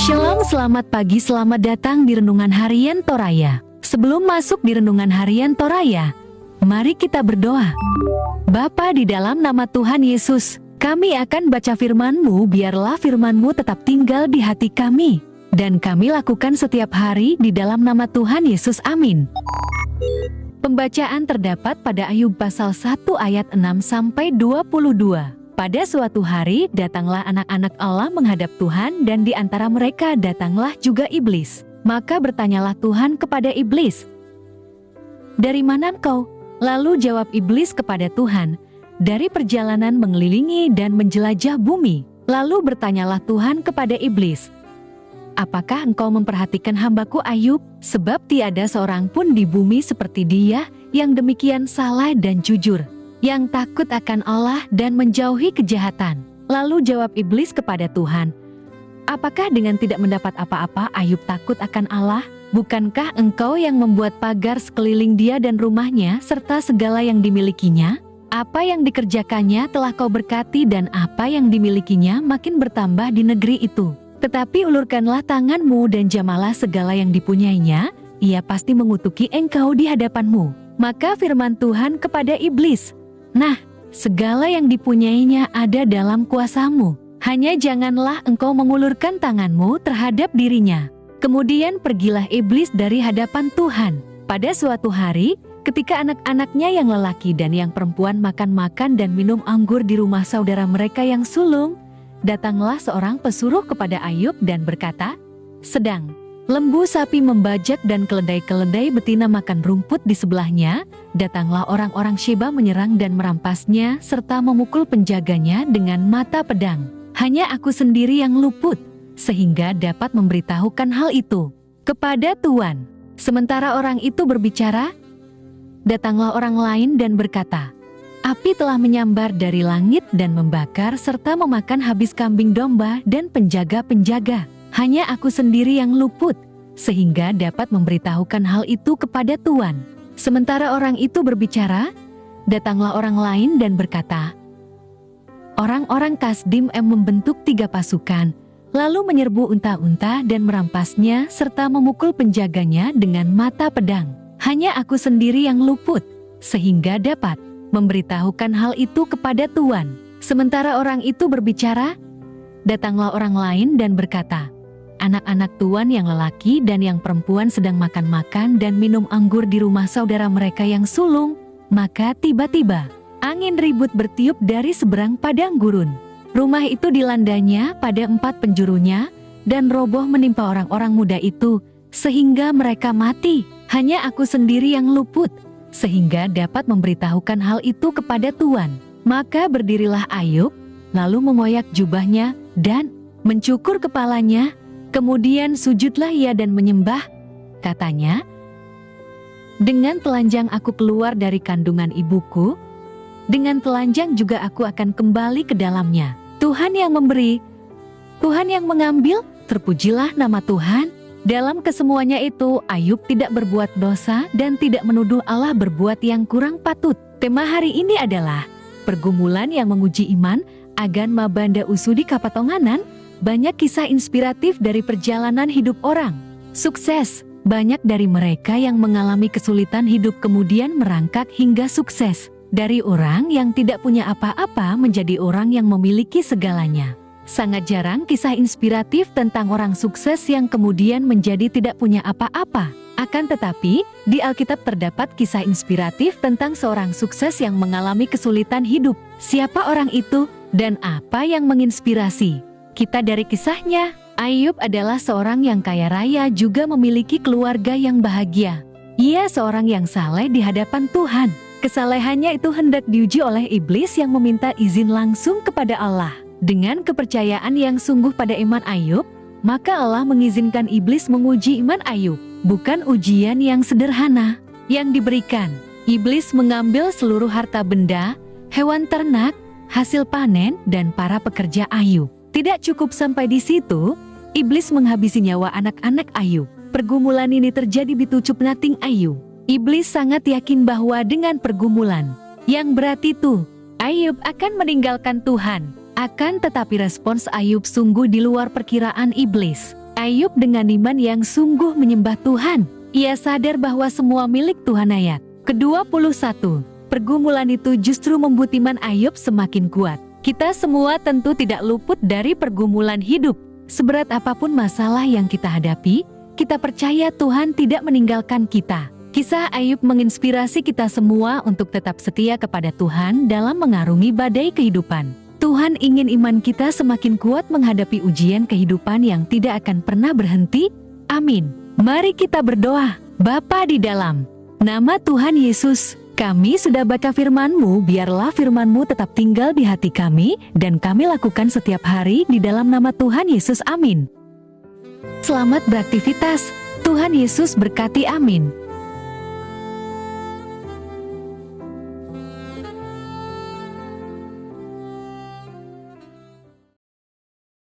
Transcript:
Shalom, selamat pagi, selamat datang di Renungan Harian Toraya. Sebelum masuk di Renungan Harian Toraya, mari kita berdoa. Bapa di dalam nama Tuhan Yesus, kami akan baca firman-Mu, biarlah firman-Mu tetap tinggal di hati kami, dan kami lakukan setiap hari di dalam nama Tuhan Yesus, amin. Pembacaan terdapat pada Ayub pasal 1 ayat 6-22. Pada suatu hari, datanglah anak-anak Allah menghadap Tuhan, dan di antara mereka datanglah juga iblis. Maka bertanyalah Tuhan kepada iblis, "Dari mana engkau?" Lalu jawab iblis kepada Tuhan, "Dari perjalanan mengelilingi dan menjelajah bumi." Lalu bertanyalah Tuhan kepada iblis, "Apakah engkau memperhatikan hambaku Ayub? Sebab tiada seorang pun di bumi seperti dia, yang demikian salah dan jujur, yang takut akan Allah dan menjauhi kejahatan." Lalu jawab iblis kepada Tuhan, "Apakah dengan tidak mendapat apa-apa Ayub takut akan Allah? Bukankah engkau yang membuat pagar sekeliling dia dan rumahnya serta segala yang dimilikinya? Apa yang dikerjakannya telah kau berkati, dan apa yang dimilikinya makin bertambah di negeri itu. Tetapi ulurkanlah tanganmu dan jamalah segala yang dipunyainya, ia pasti mengutuki engkau di hadapanmu." Maka firman Tuhan kepada iblis, "Nah, segala yang dipunyainya ada dalam kuasamu. Hanya janganlah engkau mengulurkan tanganmu terhadap dirinya." Kemudian pergilah iblis dari hadapan Tuhan. Pada suatu hari, ketika anak-anaknya yang lelaki dan yang perempuan makan-makan dan minum anggur di rumah saudara mereka yang sulung, datanglah seorang pesuruh kepada Ayub dan berkata, "Sedang lembu sapi membajak dan keledai-keledai betina makan rumput di sebelahnya, datanglah orang-orang Sheba menyerang dan merampasnya serta memukul penjaganya dengan mata pedang. Hanya aku sendiri yang luput, sehingga dapat memberitahukan hal itu kepada Tuan." Sementara orang itu berbicara, datanglah orang lain dan berkata, "Api telah menyambar dari langit dan membakar serta memakan habis kambing domba dan penjaga-penjaga. Hanya aku sendiri yang luput, sehingga dapat memberitahukan hal itu kepada Tuan." Sementara orang itu berbicara, datanglah orang lain dan berkata, "Orang-orang Kasdim membentuk 3 pasukan, lalu menyerbu unta-unta dan merampasnya serta memukul penjaganya dengan mata pedang. Hanya aku sendiri yang luput, sehingga dapat memberitahukan hal itu kepada Tuan." Sementara orang itu berbicara, datanglah orang lain dan berkata, "Anak-anak Tuan yang lelaki dan yang perempuan sedang makan-makan dan minum anggur di rumah saudara mereka yang sulung." Maka tiba-tiba angin ribut bertiup dari seberang padang gurun. Rumah itu dilandanya pada 4 penjurunya, dan roboh menimpa orang-orang muda itu, sehingga mereka mati. Hanya aku sendiri yang luput, sehingga dapat memberitahukan hal itu kepada Tuan. Maka berdirilah Ayub, lalu mengoyak jubahnya dan mencukur kepalanya. Kemudian sujudlah ia dan menyembah. Katanya, "Dengan telanjang aku keluar dari kandungan ibuku, dengan telanjang juga aku akan kembali ke dalamnya. Tuhan yang memberi, Tuhan yang mengambil, terpujilah nama Tuhan." Dalam kesemuanya itu, Ayub tidak berbuat dosa dan tidak menuduh Allah berbuat yang kurang patut. Tema hari ini adalah pergumulan yang menguji iman, agan mabanda usudi kapatonganan. Banyak kisah inspiratif dari perjalanan hidup orang sukses. Banyak dari mereka yang mengalami kesulitan hidup kemudian merangkak hingga sukses. Dari orang yang tidak punya apa-apa menjadi orang yang memiliki segalanya. Sangat jarang kisah inspiratif tentang orang sukses yang kemudian menjadi tidak punya apa-apa. Akan tetapi, di Alkitab terdapat kisah inspiratif tentang seorang sukses yang mengalami kesulitan hidup. Siapa orang itu dan apa yang menginspirasi kita dari kisahnya? Ayub adalah seorang yang kaya raya, juga memiliki keluarga yang bahagia. Ia seorang yang saleh di hadapan Tuhan. Kesalehannya itu hendak diuji oleh iblis yang meminta izin langsung kepada Allah. Dengan kepercayaan yang sungguh pada iman Ayub, maka Allah mengizinkan iblis menguji iman Ayub. Bukan ujian yang sederhana yang diberikan. Iblis mengambil seluruh harta benda, hewan ternak, hasil panen, dan para pekerja Ayub. Tidak cukup sampai di situ, iblis menghabisi nyawa anak-anak Ayub. Pergumulan ini terjadi di tujuh nating Ayub. Iblis sangat yakin bahwa dengan pergumulan yang berat itu, Ayub akan meninggalkan Tuhan. Akan tetapi respons Ayub sungguh di luar perkiraan iblis. Ayub dengan iman yang sungguh menyembah Tuhan. Ia sadar bahwa semua milik Tuhan. Ayat ke-21. Pergumulan itu justru membuat iman Ayub semakin kuat. Kita semua tentu tidak luput dari pergumulan hidup. Seberat apapun masalah yang kita hadapi, kita percaya Tuhan tidak meninggalkan kita. Kisah Ayub menginspirasi kita semua untuk tetap setia kepada Tuhan dalam mengarungi badai kehidupan. Tuhan ingin iman kita semakin kuat menghadapi ujian kehidupan yang tidak akan pernah berhenti. Amin. Mari kita berdoa. Bapa di dalam nama Tuhan Yesus, kami sudah baca firman-Mu, biarlah firman-Mu tetap tinggal di hati kami, dan kami lakukan setiap hari di dalam nama Tuhan Yesus. Amin. Selamat beraktivitas. Tuhan Yesus berkati. Amin.